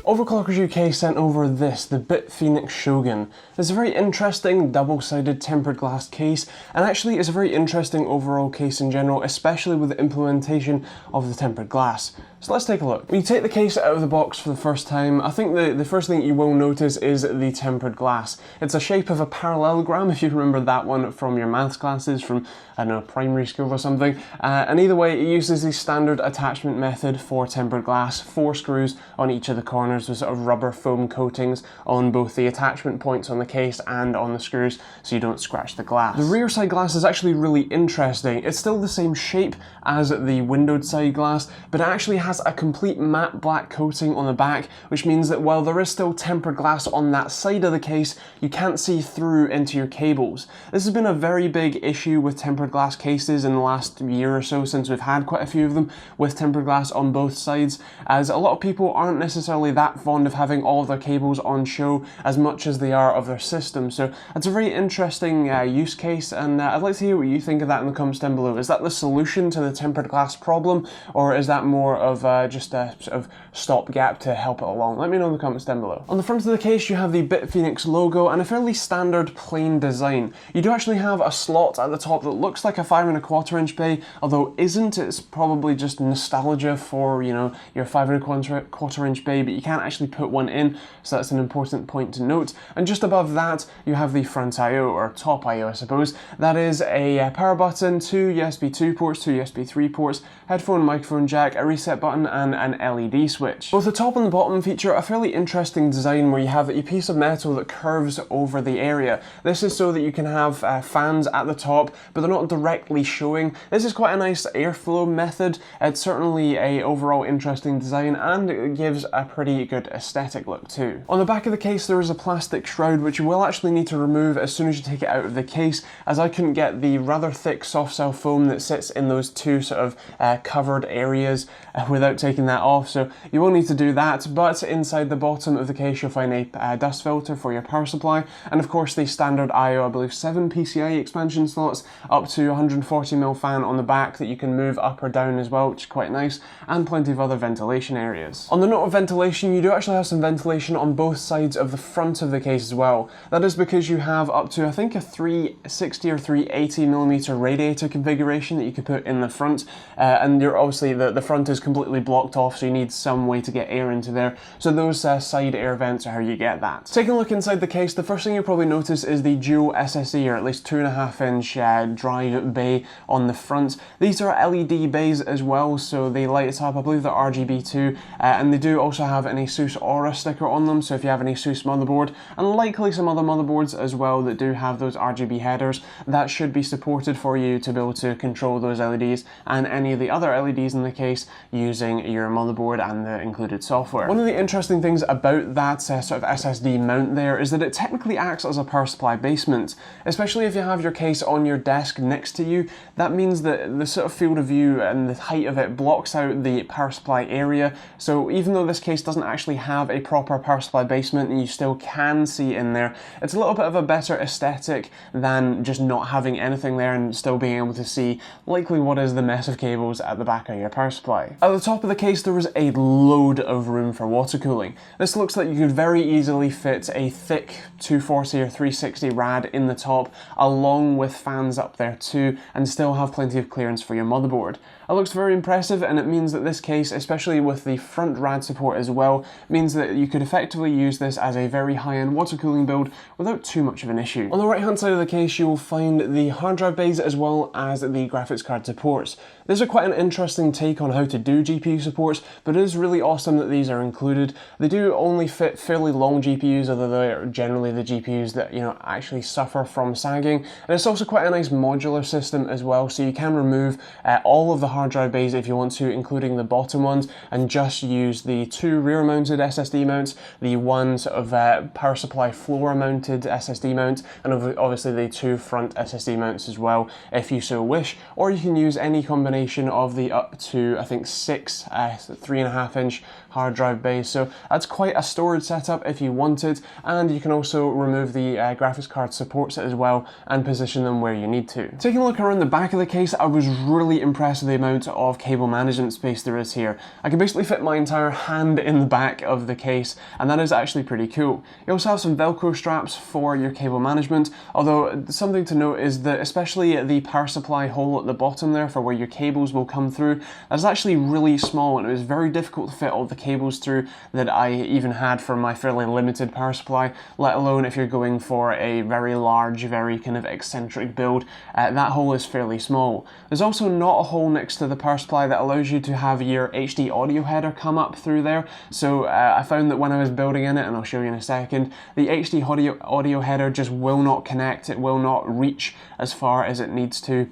Overclockers UK sent over this, the Bitfenix Shogun. It's a very interesting double-sided tempered glass case, and actually it's a very interesting overall case in general, especially with the implementation of the tempered glass. So let's take a look. When you take the case out of the box for the first time, I think the first thing you will notice is the tempered glass. It's a shape of a parallelogram, if you remember that one from your maths classes from, I don't know, primary school or something. And either way, it uses the standard attachment method for tempered glass, 4 screws on each of the corners with sort of rubber foam coatings on both the attachment points on the case and on the screws so you don't scratch the glass. The rear side glass is actually really interesting. It's still the same shape as the windowed side glass, but it actually has a complete matte black coating on the back, which means that while there is still tempered glass on that side of the case, you can't see through into your cables. This has been a very big issue with tempered glass cases in the last year or so, since we've had quite a few of them with tempered glass on both sides, as a lot of people aren't necessarily that fond of having all of their cables on show as much as they are of their system. So it's a very interesting use case, and I'd like to hear what you think of that in the comments down below. Is that the solution to the tempered glass problem, or is that more of just a sort of stopgap to help it along? Let me know in the comments down below. On the front of the case you have the Bitfenix logo and a fairly standard plain design. You do actually have a slot at the top that looks like a 5 1/4 inch bay, although isn't. It's probably just nostalgia for, you know, your 5 1/4 inch bay, but you can't actually put one in, so that's an important point to note. And just above that you have the front I/O, or top I/O I suppose. That is a power button, 2 USB 2 ports, 2 USB 3 ports, headphone, microphone jack, a reset button and an LED switch. Both the top and the bottom feature a fairly interesting design where you have a piece of metal that curves over the area. This is so that you can have fans at the top, but they're not directly showing. This is quite a nice airflow method. It's certainly a overall interesting design, and it gives a pretty good aesthetic look too. On the back of the case there is a plastic shroud which you will actually need to remove as soon as you take it out of the case, as I couldn't get the rather thick soft cell foam that sits in those two sort of covered areas without taking that off, so you will need to do that. But inside the bottom of the case you'll find a dust filter for your power supply, and of course the standard I/O, I believe 7 PCI expansion slots, up to 140mm fan on the back that you can move up or down as well, which is quite nice, and plenty of other ventilation areas. On the note of ventilation, you do actually have some ventilation on both sides of the front of the case as well. That is because you have up to, I think, a 360 or 380mm radiator configuration that you could put in the front, and you're obviously the front is completely blocked off, so you need some way to get air into there. So those side air vents are how you get that. Taking a look inside the case, the first thing you'll probably notice is the dual SSE, or at least 2.5 inch drive bay on the front. These are LED bays as well, so they light it up. I believe they're RGB too, and they do also have an ASUS Aura sticker on them, so if you have an ASUS motherboard, and likely some other motherboards as well that do have those RGB headers, that should be supported for you to be able to control those LEDs and any of the other LEDs in the case using your motherboard and the included software. One of the interesting things about that sort of SSD mount there is that it technically acts as a power supply basement, especially if you have your case on your desk next to you. That means that the sort of field of view and the height of it blocks out the power supply area, so even though this case doesn't actually have a proper power supply basement and you still can see in there, it's a little bit of a better aesthetic than just not having anything there and still being able to see likely what is the mess of cables at the back of your power supply. At the top of the case there was a load of room for water cooling. This looks like you could very easily fit a thick 240 or 360 rad in the top, along with fans up there too, and still have plenty of clearance for your motherboard. It looks very impressive, and it means that this case, especially with the front rad support as well, means that you could effectively use this as a very high-end water cooling build without too much of an issue. On the right hand side of the case you will find the hard drive bays as well as the graphics card supports. These are quite an interesting take on how to do GPU supports, but it is really awesome that these are included. They do only fit fairly long GPUs, although they're generally the GPUs that, you know, actually suffer from sagging. And it's also quite a nice modular system as well, so you can remove all of the hard drive bays if you want to, including the bottom ones, and just use the 2 rear mounted SSD mounts, the one sort of power supply floor mounted SSD mount, and obviously the 2 front SSD mounts as well if you so wish, or you can use any combination combination of the up to, I think, 6 3.5-inch hard drive bays. So that's quite a storage setup if you want it, and you can also remove the graphics card supports it as well and position them where you need to. Taking a look around the back of the case, I was really impressed with the amount of cable management space there is here. I can basically fit my entire hand in the back of the case, and that is actually pretty cool. You also have some Velcro straps for your cable management, although something to note is that especially the power supply hole at the bottom there for where your cables will come through, that's actually really small, and it was very difficult to fit all the cables through that I even had for my fairly limited power supply, let alone if you're going for a very large, very kind of eccentric build. That hole is fairly small. There's also not a hole next to the power supply that allows you to have your HD audio header come up through there, so I found that when I was building in it, and I'll show you in a second, the HD audio header just will not connect, it will not reach as far as it needs to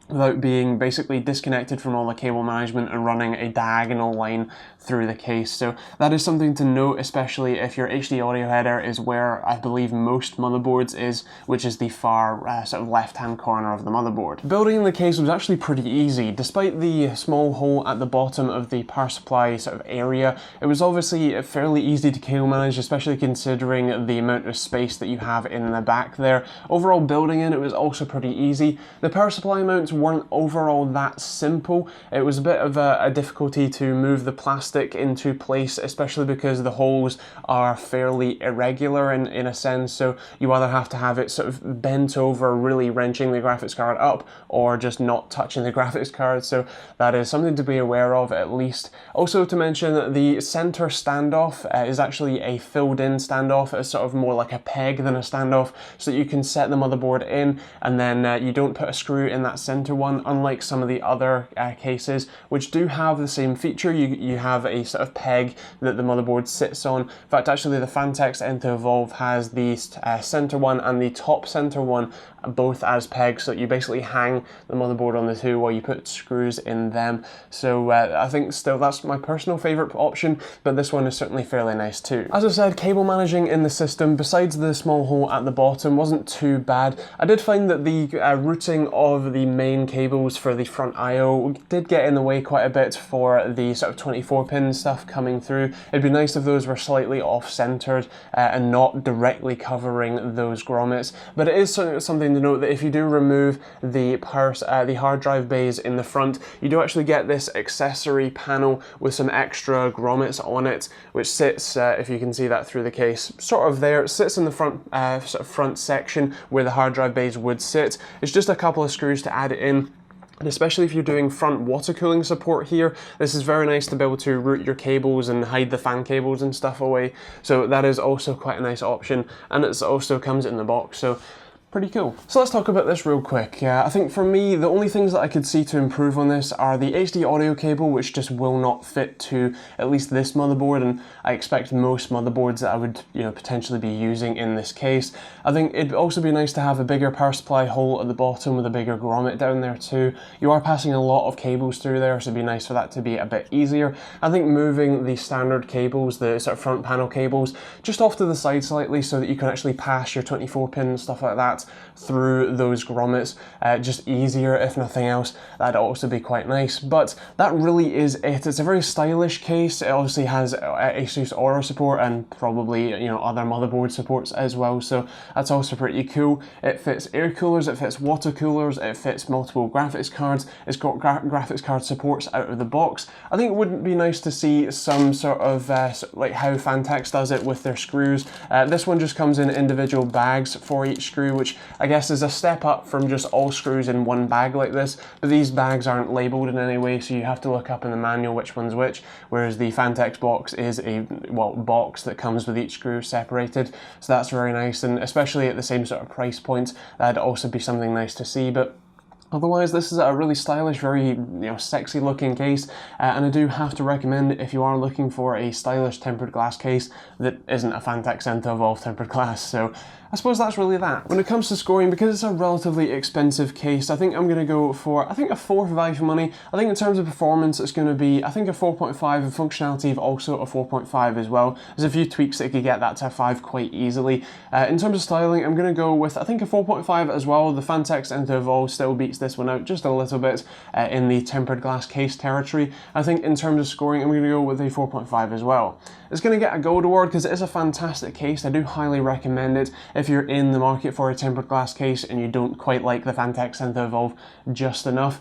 without being basically disconnected from all the cable management and running a diagonal line through the case. So that is something to note, especially if your HD audio header is where I believe most motherboards is, which is the far sort of left-hand corner of the motherboard. Building the case was actually pretty easy. Despite the small hole at the bottom of the power supply sort of area, it was obviously fairly easy to cable manage, especially considering the amount of space that you have in the back there. Overall building it was also pretty easy. The power supply mounts weren't overall that simple. It was a bit of a difficulty to move the plastic into place, especially because the holes are fairly irregular in a sense, so you either have to have it sort of bent over, really wrenching the graphics card up, or just not touching the graphics card, so that is something to be aware of at least. Also to mention that the center standoff is actually a filled in standoff. It's sort of more like a peg than a standoff, so that you can set the motherboard in and then you don't put a screw in that center one, unlike some of the other cases which do have the same feature. You have a sort of peg that the motherboard sits on. In fact, actually the Phanteks Evolve has the center one and the top center one both as pegs, so you basically hang the motherboard on the two while you put screws in them. So I think still that's my personal favorite option, but this one is certainly fairly nice too. As I said, cable managing in the system, besides the small hole at the bottom, wasn't too bad. I did find that the routing of the main cables for the front I/O did get in the way quite a bit for the sort of 24-pin stuff coming through. It'd be nice if those were slightly off-centered and not directly covering those grommets, but it is something to note that if you do remove the hard drive bays in the front, you do actually get this accessory panel with some extra grommets on it, which sits, if you can see that through the case, sort of there. It sits in the front sort of front section where the hard drive bays would sit. It's just a couple of screws to add it in. And especially if you're doing front water cooling support here, this is very nice to be able to route your cables and hide the fan cables and stuff away. So that is also quite a nice option, and it also comes in the box. So pretty cool. So let's talk about this real quick. I think for me, the only things that I could see to improve on this are the HD audio cable, which just will not fit to at least this motherboard, and I expect most motherboards that I would potentially be using in this case. I think it'd also be nice to have a bigger power supply hole at the bottom with a bigger grommet down there too. You are passing a lot of cables through there, so it'd be nice for that to be a bit easier. I think moving the standard cables, the sort of front panel cables, just off to the side slightly so that you can actually pass your 24-pin and stuff like that through those grommets, just easier if nothing else. That'd also be quite nice, but that really is it. It's a very stylish case. It obviously has Asus Aura support and probably other motherboard supports as well, so that's also pretty cool. It fits air coolers, it fits water coolers, it fits multiple graphics cards. It's got graphics card supports out of the box. I think it wouldn't be nice to see some sort of like how Phanteks does it with their screws. This one just comes in individual bags for each screw, which I guess is a step up from just all screws in one bag like this, but these bags aren't labeled in any way, so you have to look up in the manual which one's which, whereas the Phanteks box is a box that comes with each screw separated, so that's very nice, and especially at the same sort of price point, that'd also be something nice to see. But otherwise, this is a really stylish, very sexy looking case, and I do have to recommend it if you are looking for a stylish tempered glass case that isn't a Phanteks Evolve tempered glass. So I suppose that's really that. When it comes to scoring, because it's a relatively expensive case, I think I'm going to go for, a 4 for value for money. I think in terms of performance, it's going to be, a 4.5, and functionality also a 4.5 as well. There's a few tweaks that could get that to a 5 quite easily. In terms of styling, I'm going to go with, a 4.5 as well. The Phanteks Evolve still beats this one out just a little bit in the tempered glass case territory. I think in terms of scoring, I'm going to go with a 4.5 as well. It's going to get a gold award because it is a fantastic case. I do highly recommend it if you're in the market for a tempered glass case and you don't quite like the Phanteks Synth Evolve just enough.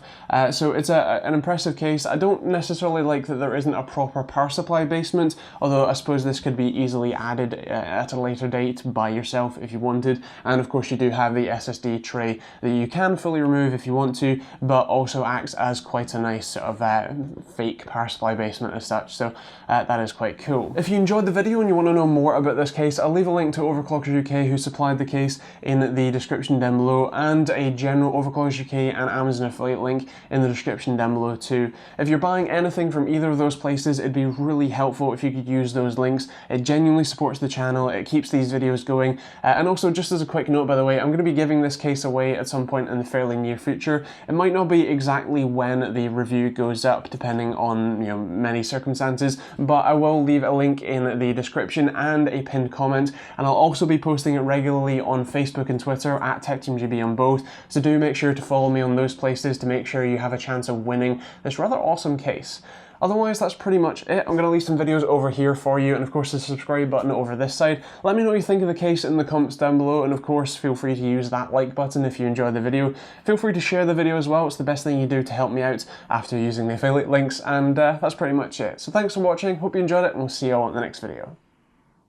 So it's an impressive case. I don't necessarily like that there isn't a proper power supply basement, although I suppose this could be easily added at a later date by yourself if you wanted. And of course you do have the SSD tray that you can fully remove if you want to, but also acts as quite a nice sort of fake power supply basement as such. So that is quite cool. If you enjoyed the video and you want to know more about this case, I'll leave a link to Overclockers UK, who supplied the case, in the description down below, and a general Overclockers UK and Amazon affiliate link in the description down below too. If you're buying anything from either of those places, it'd be really helpful if you could use those links. It genuinely supports the channel, it keeps these videos going, and also just as a quick note, by the way, I'm going to be giving this case away at some point in the fairly near future. It might not be exactly when the review goes up, depending on many circumstances, but I will leave a link in the description and a pinned comment, and I'll also be posting it regularly on Facebook and Twitter at TechteamGB on both, so do make sure to follow me on those places to make sure you have a chance of winning this rather awesome case. Otherwise, that's pretty much it. I'm going to leave some videos over here for you, and of course the subscribe button over this side. Let me know what you think of the case in the comments down below, and of course feel free to use that like button if you enjoyed the video. Feel free to share the video as well. It's the best thing you do to help me out after using the affiliate links, and that's pretty much it. So thanks for watching, hope you enjoyed it, and we'll see you all in the next video.